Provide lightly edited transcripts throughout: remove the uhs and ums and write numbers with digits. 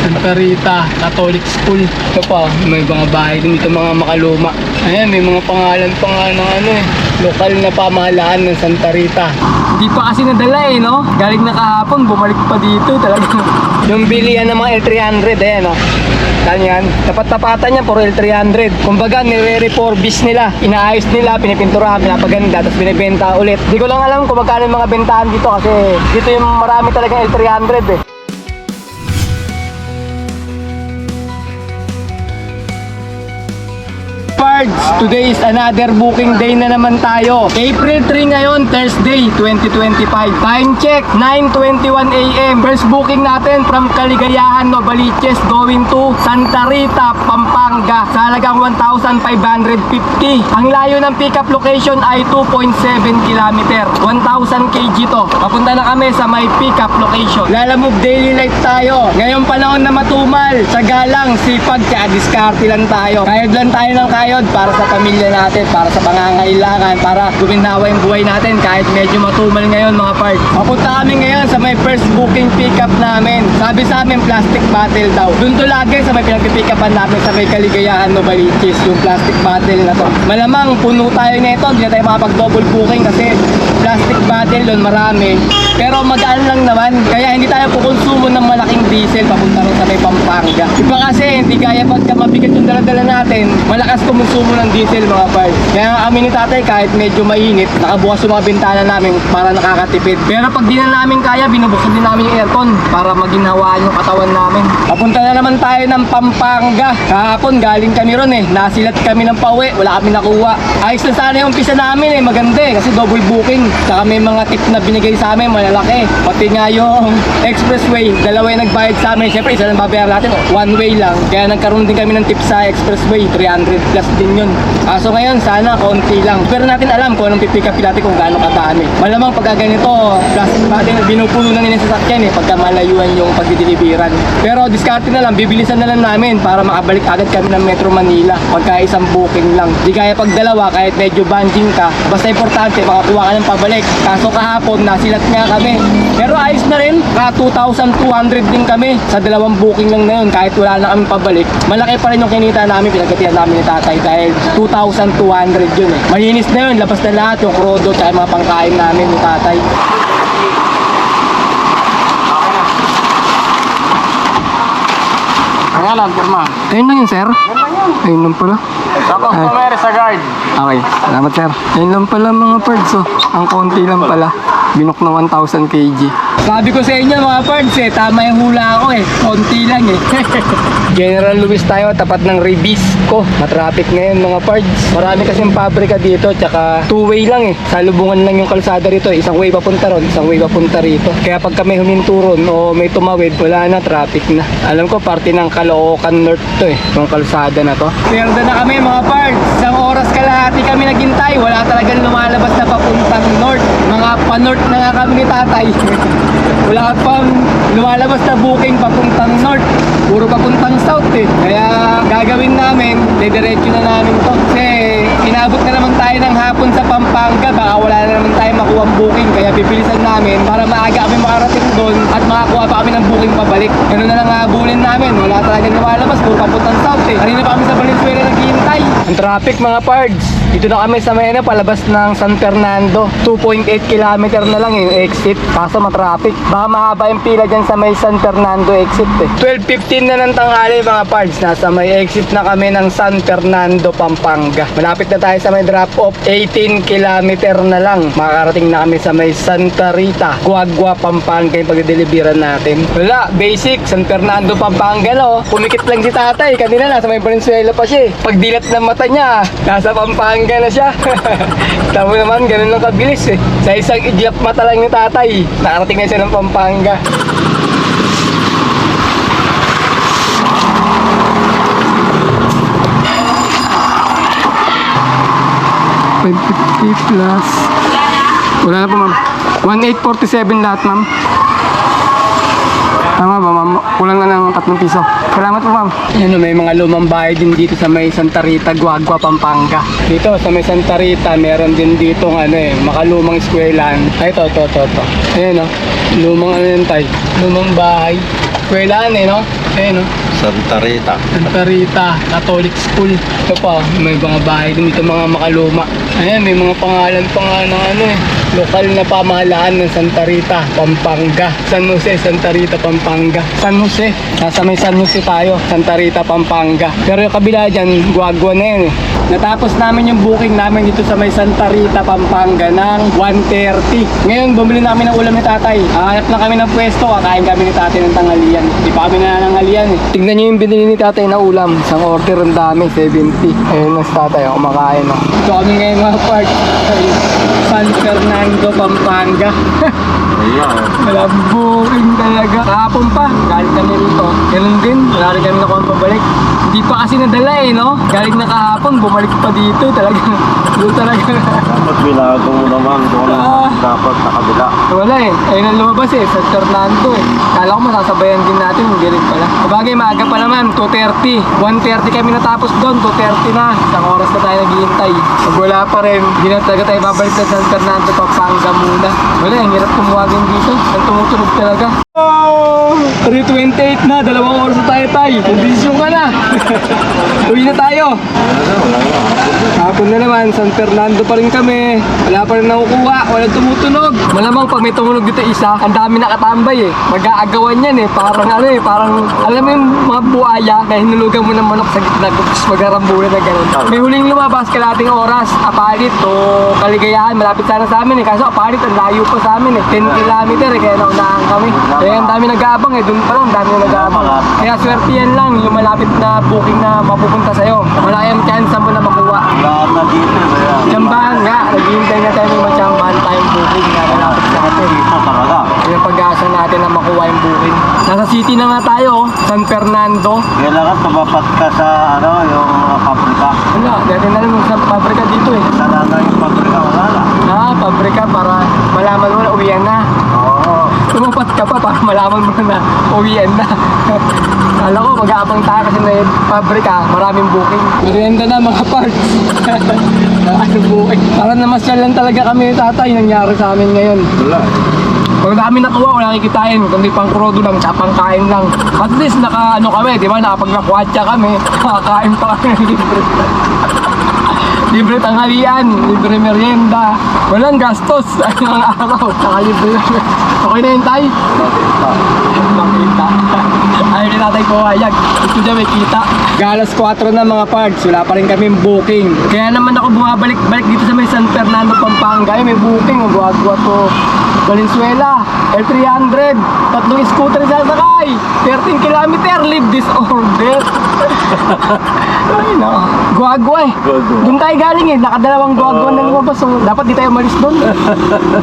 Santa Rita Catholic School. Ito pa, may mga bahay din dito, mga makaluma. Ayan, may mga pangalan pa nga ng ano eh, lokal na pamahalaan ng Santa Rita. Hindi pa kasi nadala eh, no? Galing na kahapon, bumalik pa dito talaga. Yung bilihan ng mga L300, ayan, no? Saan yan? Tapat-tapatan niya, puro L300. Kumbaga, nire-refurbish nila. Inaayos nila, pinipinturahan, pinapaganda, tapos binibenta ulit. Hindi ko lang alam kung magkano yung mga bentahan dito kasi dito yung marami talagang L300 eh. Today is another booking day na naman tayo. April 3 ngayon, Thursday, 2025. Time check, 9:21 AM. First booking natin from Caligayahan, Novaliches, going to Santa Rita, Pampanga. Sa halagang 1,550. Ang layo ng pickup location ay 2.7 km. 1,000 kg to. Papunta na kami sa may pickup location. Lalamove daily life tayo. Ngayong panahon na matumal, sa galang, sipag, tsaka diskarte lang tayo. Kayod lang tayo ng kayod para sa pamilya natin, para sa pangangailangan, para guminawa yung buhay natin kahit medyo matumal ngayon mga parts. Papunta kami ngayon sa may first booking pickup namin. Sabi sa amin plastic bottle daw. Doon to lagi sa may pinagpipickupan namin sa may Caligayahan, Novaliches, yung plastic bottle na to. Malamang puno tayo nito, hindi na tayo makapag-double booking kasi plastic bottle doon marami. Pero magaan lang naman, kaya hindi tayo pukonsumo ng malaking diesel papunta rin sa may Pampanga. Iba kasi hindi kaya pagka mabigat yung dala-dala natin, malakas kumusumo ng diesel mga parts. Kaya kami ni tatay kahit medyo mainit, nakabukas yung mga bintana namin para nakakatipid. Pero pag di na namin kaya, binubuksan din namin yung aircon para maginhawaan yung katawan namin. Papunta na naman tayo ng Pampanga. Kahapon galing kami ron eh, nasilat kami ng pauwi, wala kami nakuha. Ayos na sana yung umpisa namin eh, maganda eh, kasi double booking. Saka may mga tip na binigay sa amin, malalaki. Pati nga yung expressway, dalawa yung nagbayad sa amin. Siyempre isa lang babayaran natin, one way lang. Kaya nagkaroon din kami ng tip sa expressway, 300 plus din yun. So ngayon sana konti lang. Pero natin alam kung anong pipick up natin kung gaano kadami. Malamang pagka ganito, plastic natin binupuno na nila sa sasakyan eh, pagka malayuan yung pagdideliveran. Pero diskarte na lang, bibilisan na lang namin para makabalik agad kami ng Metro Manila pagka isang booking lang. Di kaya pag dalawa, kahit medyo banjing ka, basta importante makakuha ka ng pabalik. Kaso kahapon nasilat nga kami. Pero ayos na rin, 2,200 din kami sa dalawang booking lang na yun. Kahit wala na kami pabalik, malaki pa rin yung kinita namin, pinagkatihan namin ni tatay dahil 2,200 yun eh. Malinis na yun, labas na lahat yung krodo at mga pangkain namin ni tatay. Pangalan, pirma. Ayun lang yun, sir. Ayun lang pala. Tapos pumere sa guard. Okay, salamat sir. Ayun lang pala mga parts oh. Ang konti lang pala. Binok na 1,000 kg. Sabi ko sa inyo mga parts eh, tama yung hula ako eh. Konti lang eh. General Luis tayo, tapat ng Rebisco. Matraffic ngayon mga parts. Marami kasing pabrika dito, tsaka two-way lang eh. Salubungan lang yung kalsada rito. Isang way papunta ron, isang way papunta rito. Kaya pag kami huminto ron o may tumawid, wala na, traffic na. Alam ko, parte ng Caloocan North to eh. Yung kalsada na to. Perda na kami mga parts. Isang oras kalahati kami naghintay. Wala talagang lumalabas na papuntang north. Mga pa-north na nga kami ni tatay. Wala pang lumalabas na booking papuntang north. Puro papuntang south eh. Kaya gagawin namin, didiretso na namin to. Kasi inabot na naman tayo ng hapon sa Pampanga. Baka wala na naman tayo makuha ang booking. Kaya pipilisan namin para maaga kami makarating doon at makakuha pa kami ng booking pabalik. Ganun na lang habulin namin. Wala talagang lumalabas. Puro papuntang south eh. Kanina pa kami sa Valenzuela naghihintay. Ang traffic mga pards. Dito na kami sa may palabas ng San Fernando. 2.8 km na lang yung exit. Kaso matraffic. Baka mahaba yung pila dyan sa may San Fernando exit eh. 12:15 na ng tanghali mga pards. Nasa may exit na kami ng San Fernando, Pampanga. Malapit na tayo sa may drop off. 18 km na lang. Makakarating na kami sa may Santa Rita, Guagua, Pampanga yung pagdideliveran natin. Wala, basic. San Fernando, Pampanga no. Pumikit lang si tatay. Kanina nasa may Valenzuela pa siya eh. Pagdilat ng mata niya, nasa Pampanga na siya. Tamo naman, ganun lang kabilis eh. Sa isang iglap mata lang ni tatay, nakarating na siya ng Pampanga. $550 plus. Wala na po ma'am. 1,847 lahat ma'am. Tama ba ma'am? Kulang na ng 3 piso. Salamat po ma'am. Yan, may mga lumang bahay din dito sa may Santa Rita, Guagua, Pampanga. Dito sa may Santa Rita, meron din dito makalumang eskwelahan. Ay, ito. Ayan o. Lumang lumang bahay. Eskwelahan eh, no? Ayun, no? Santa Rita. Santa Rita Catholic School. Ito pa, may mga bahay din dito, mga makaluma. Ayan, may mga pangalan pa nga ng ano eh. Lokal na pamahalaan ng Santa Rita, Pampanga. San Jose, Santa Rita, Pampanga. San Jose. Nasa may San Jose tayo, Santa Rita, Pampanga. Pero yung kabila dyan, Guagua na yan eh. Natapos namin yung booking namin dito sa may Santa Rita, Pampanga ng 1:30. Ngayon, bumili namin ng ulam ni tatay. Hanap lang kami ng pwesto, kakain kami ni tatay ng tanghalian. Di pa kami nananghalian eh. Tignan nyo yung binili ni tatay na ulam. Isang order, ang dami, 70. Ayun na si tatay, kumakain. Oh. Ito kami ngayon mga park. San Fernando, Pampanga. Ayan. Wala booking talaga. Kahapon pa, galing kami rito. Ganun din, wala rin kami nakuha pabalik. Hindi pa kasi nadala eh, no? Galing na kahapon, bumalik pa dito. Talaga, doon talaga. Dapat binago mo naman kung dapat sa kabila. Wala eh. Ayun ang lumabas eh, San Fernando eh. Kala ko masasabayan din natin, hindi rin pala. Sabagay, maaga pa naman, 2:30. 1:30 kami natapos doon, 2:30 na. Isang oras na tayo naghihintay. Pag wala pa rin, hindi na talaga tayo babalik sa San Fernando, Pampanga muna. Wala, ang hirap tumawagin dito. Ang tumutunog talaga. Oh, 3:28 na, 2 oras na tayo tayo. Kondisyon ka na. Uwi na tayo. Hapon na naman, San Fernando pa rin kami. Wala pa rin nakukuha, walang tumutunog. Malamang pag may tumunog dito isa, ang dami nakatambay eh. Mag-aagawan yan eh. Parang ano eh, parang alam mo yung mga buhaya na hinulugan mo ng manok sa gitna tapos mag-arambulan na gano'n. May huling lumabas kalating oras, Apalit o Kaligayahan. Malapit sana sa amin eh. Kaso Apalit ang layo pa sa amin eh. 10 kilometer eh, kaya naunahan kami. Kaya ang dami nag-aabang eh. Doon pa lang, ang dami na nag-aabang. Kaya swerte yan lang, yung malapit na booking na mapupunta sa'yo. Wala yung chance mo na makuha. Lahat na dito. Tsambahan nga, naghihintay na tayo ng matsambahan tayong booking na malapit sa atin. Dito talaga. Yung pag-asa natin na makuha yung booking. Nasa city na nga tayo, San Fernando. Kailangan tumapat ka sa ano, yung pabrika. Wala, dati na lang sa pabrika dito eh. Talaga yung pabrika, wala na. Pabrika para malaman mo na uwian na. Oo. Tumapat ka pa para malaman mo na uwian na. Kala ko mag-aabang tayo kasi may pabrika, maraming booking. Merienda na mga parts. Ano booking? Parang namasyal lang talaga kami ni tatay, nangyari sa amin ngayon. Wala. Pag dami nakuha, wala kikitain. Kundi pang krodo lang, tsapang kain lang. At least naka kami, di ba? Nakapagnakwatsa kami. Nakakain pa kami ng libre. Libre tanghalian, libre merienda. Walang gastos. Ay, mga araw. Saka libre. Okay na yun, tay? Makita. Ayaw ni tatay ko hayag. Gusto niya may kita. Galas 4 na mga parts. Wala pa rin kami booking. Kaya naman ako bumabalik-balik dito sa may San Fernando, Pampanga. Ay, may booking. Buwag-buwag to. Valenzuela, L300, 3 scooter sasakay, 13 kilometer, leave this order. Ay no, Guagua eh. Doon tayo galing eh, nakadalawang Guagua na lumabas. So, dapat di tayo malis doon.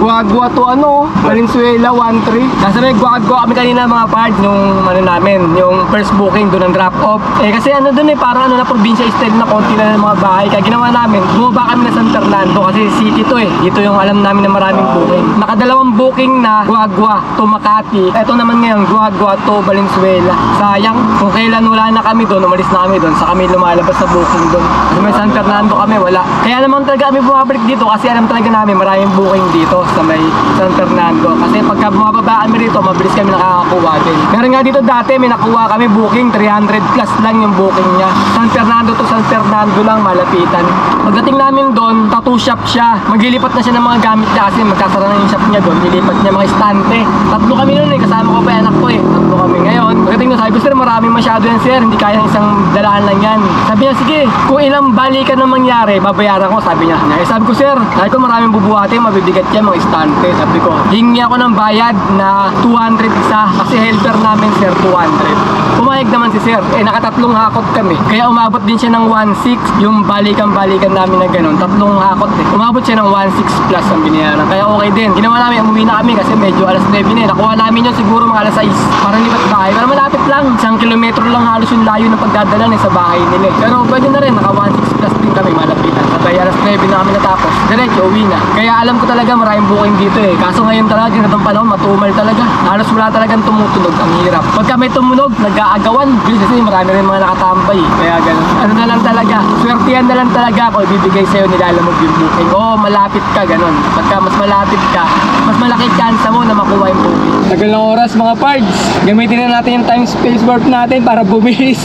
Guagua to ano, Valenzuela, 1-3. Nasa may Guagua kami kanina mga part, yung ano namin, yung first booking doon ang drop off. Eh kasi ano doon eh, parang ano na probinsya style na konti na ng mga bahay. Kaya ginawa namin, bumaba kami na San Fernando kasi city to eh. Dito yung alam namin na maraming booking. Nakadalawang booking na Guagua to Makati. Ito naman ngayon, Guagua to Valenzuela. Sayang, kung kailan wala na kami doon, umalis na kami doon, sa kami lumalabas sa booking doon. Kung may San Fernando kami, wala. Kaya naman talaga kami bumabalik dito kasi alam talaga namin maraming booking dito sa may San Fernando. Kasi pagka bumababa kami dito, mabilis kami nakakakuha din. Meron nga dito dati, may nakuha kami booking, 300 plus lang yung booking niya. San Fernando to San Fernando lang, malapitan. Pagdating namin doon, tattoo shop siya. Maglilipat na siya ng mga gamit niya kasi magkasara na yung shop niya doon. Nilipat niya mga estante. Tatlo kami noon eh, kasama ko pa yung anak ko eh. Tatlo kami ngayon. Pagdating na sabi ko, sir, maraming masyado yan sir. Hindi kaya ng isang dalaan lang yan. Sabi niya, sige, kung ilang balikan na mangyari, babayaran ko, sabi niya. Eh, sabi ko, sir, sabi ko maraming bubuhati, mabibigat yan, mga estante. Sabi ko, hingi ako ng bayad na 200 isa. Kasi helper namin, sir, 200. Pumayag naman si sir. Eh, nakatatlong hakot kami. Kaya umabot din siya ng 1.6 yung balikan-balikan namin na ganun. Tatlong hakot eh. Umabot siya ng 1.6 plus ang binayaran. Kaya okay din. Ginawa namin, umuwi na kami kasi medyo alas 9 na eh. Nakuha namin yun siguro mga alas 6. Parang lipat bahay. Pero malapit lang. 1 kilometro lang halos yung layo ng pagdadala sa bahay nila eh. Pero pwede na rin. Naka 1.6 plus din kami, malapitan. Sabay alas 9 na kami natapos. Diretso, uwi na. Kaya alam ko talaga maraming booking dito eh. Kaso ngayon talaga, ganitong panahon, matumal talaga. Halos wala talagang tumutunog. Ang hirap. Pagka may tumunog, nag-aagawan. Kasi marami rin mga nakatambay. Kaya ganun. Ano na lang talaga. Swertihan na lang talaga kung ibibigay sa'yo nilalamog yung booking. Oo, malapit ka, ganun. Pagka mas malapit ka, mas malaki chance mo na makuha yung booking. Tagal ng oras mga pards. Gamitin na natin yung time space warp natin para bumilis.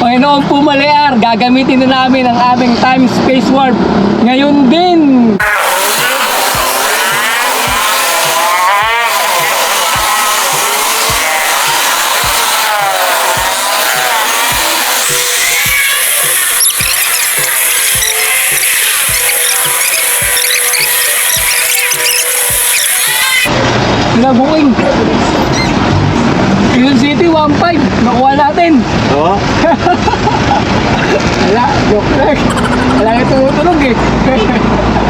Panginoong Pumalayar, gagamitin na namin ang aming time space warp ngayon din. Booking. Quezon City 1.5 nakuha natin. Oo. Wala, joke lang. Wala nga tumutunog eh.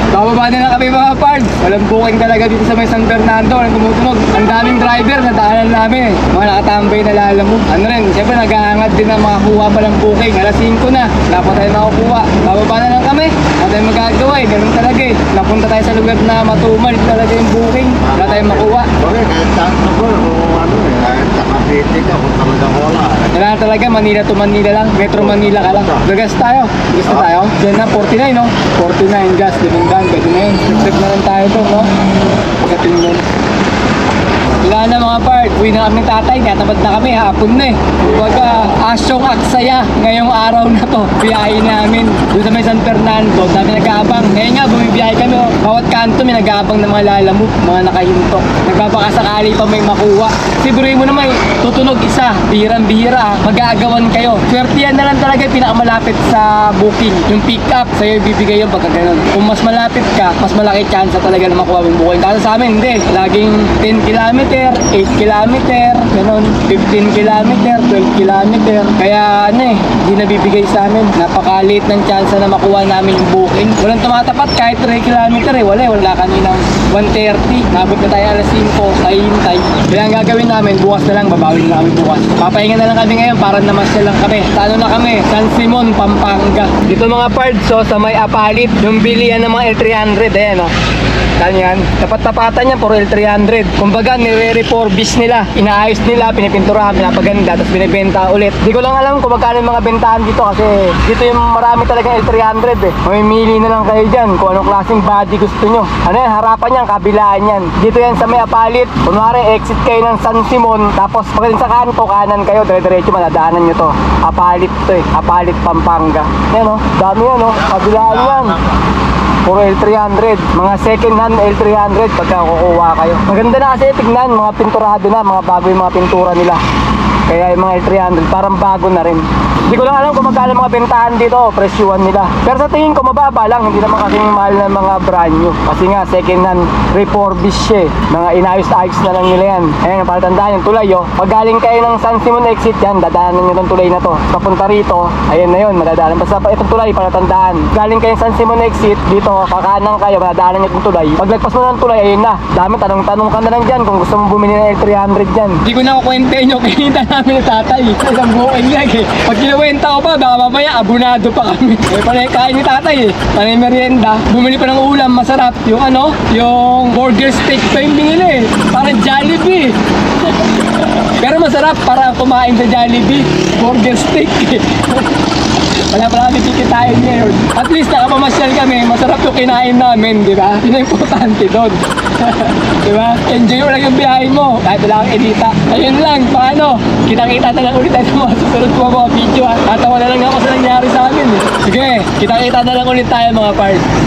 Bababa na lang kami mga pards. Walang booking talaga dito sa may San Fernando. Walang tumutunog. Ang daming driver na daanan namin eh. Mga nakatambay na lalamog. Ano rin, siyempre nag-aangad din na makakuha pa ng booking. Alas 5 na. Wala pa tayo nakukuha. Bababa na lang kami. Wala tayong magagawa eh. Ganun talaga eh. Napunta tayo sa lugar na matumal talaga yung booking. Wala tayong makuha. Okay, kahit saan ka po, kung ano eh, kahit sa Cavite ka, kung talagang wala. Wala talaga, Manila to Manila lang. Metro Manila ka lang. Gagas tayo. Gusto tayo? Diyan na, 49 no? 49 gas, dinindan. Pwede na yun. Trip na lang tayo to, no? Pagkating nun. Wala na mga part. Uwi na kami tatay. Natabad na kami. Hapon na eh. Huwaga, asyong aksaya ngayong araw na to. Biyahe namin. Doon sa may San Fernando. Dami nag-aabang. Ngayon nga, bumibiyahe kami. Oh. Bawat kanto may nag-aabang ng mga lalamove. Mga nakahinto. Nagbabakasakali pa may makuha. Sigurin mo naman, tutunog isa. Bihirang-bihira. Mag-aagawan kayo. Swertihan na lang talaga yung pinakamalapit sa booking. Yung pick up, sa'yo ibibigay yung pagka ganun. Kung mas malapit ka, mas malaki chance talaga na makuha yung booking. Kasi sa amin, hindi. Laging 10 kilometer, 8 kilometer, ganun, 15 kilometer, 12 kilometer. Kaya ano eh, hindi nabibigay sa amin. Napaka-late ng chance na makuha namin yung booking. Walang tumatapat kahit 3 kilometer eh. Wala kaninang 1:30. Nabot na tayo alas 5, kahintay. Kaya ang gagawin namin, bukas na lang, babawi na kami bukas. Papahinga na lang kami ngayon para namasyal lang kami. Sa ano na kami? San Simon, Pampanga. Dito mga pards, so, sa may Apalit, yung bilihan ng mga L300, ayan o. Saan yan? Tapat-tapatan niya, puro L300. Kumbaga, nire-refurbish nila. Inaayos nila, pinipinturahan, pinapaganda, tapos binibenta ulit. Di ko lang alam kung magkano yung mga bentahan dito kasi dito yung marami talagang L300 eh. Mamimili na lang kayo dyan kung anong klaseng body gusto nyo. Ano yan, harapan yan, kabilaan yan. Dito yan sa may Apalit. Kunwari, exit kayo ng San Simon, tapos pagdating sa kanto, kanan kayo, dire-diretso, madadaanan nyo to. Apalit to eh. Apalit, Pampanga. Yan o, dami yan o, kabilaan yan. Puro L300, mga second hand L300 pagka kukuha kayo. Maganda na kasi tignan, mga pinturado na, mga bago yung mga pintura nila. Kaya yung mga L300 parang bago na rin. Hindi ko lang alam kung magkano mga bentahan dito, presyuhan nila. Pero sa tingin ko mababa lang, hindi naman kasing mahal na mga brand new. Kasi nga second hand refurbish eh. Mga inayos-ayos na lang nila yan. Ayan, palatandaan yung tulay oh. Pag galing kayo ng San Simon exit yan, dadaanan nyo itong tulay na to. Papunta rito, ayan na yun, madadaanan. Basta pa itong tulay, palatandaan. Galing kayo ng San Simon exit, dito, kakanan kayo, madadaanan nyo itong tulay. Pag lagpas mo ng tulay, ayun na. Dami, tanong-tanong ka na lang dyan kung gusto mong bumili ng L300 dyan. Hindi ko na kukwentahin yung kinita namin ni tatay. Isang buong lag eh. Pag kinuwenta ko pa, baka mamaya abunado pa kami. Eh, pala kain ni tatay eh. Panay merienda. Bumili pa ng ulam, masarap. Yung ano, yung burger steak pa yung binili eh. Parang Jollibee. Pero masarap para kumain sa Jollibee. Burger steak eh. Wala pala kami tikitain ngayon. At least nakapamasyal kami, masarap yung kinain namin, di ba? Yun ang importante doon. Di ba? Enjoy mo lang yung biyahe mo, kahit wala kang edita. Ayun lang, paano? Kitang-kita na lang ulit tayo sa mga susunod ko mga video. Tatawa na lang ako sa nangyari sa amin. Sige, kitang-kita na lang ulit tayo mga parts.